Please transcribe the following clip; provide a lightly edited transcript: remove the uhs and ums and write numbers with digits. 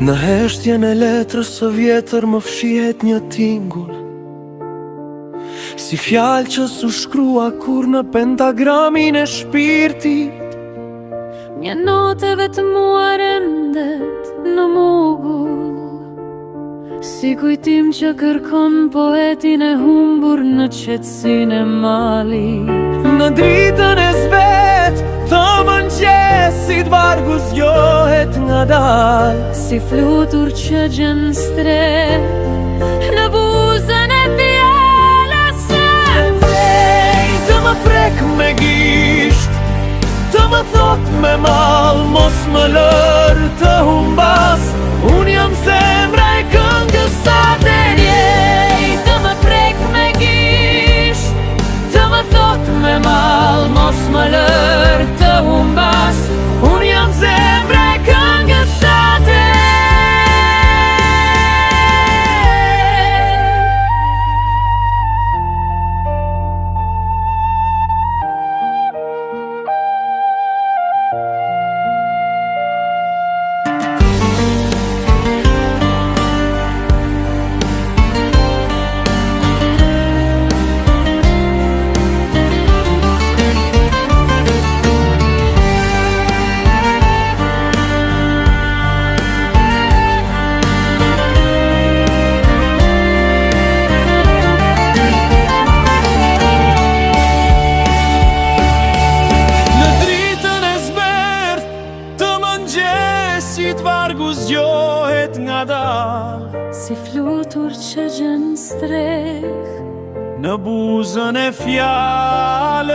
Në heshtjen e letrës së vjetër më fshihet një tingull, si fjalë që s'u shkrua kur në pentagramin e shpirtit. Një note vetë mua rendet në mugull, si kujtim që kërkon poetin e humbur në qetësinë e malit. Në dritën e zbet të mëngjesit vargu zgjohet ngadal, si flutur që gjen streh në buzën e fjalës së vej të më prek me gisht, të më thot me mal mos më lër të humbas. Unë jam zemra e këngës sate. Jej të më prek me gisht, të më thot me mal mos më lër të humbas. Unë jam zemra e këngës sate. Vargu zgjohet ngadal, si flutur që gjen streh në buzën e fjalës.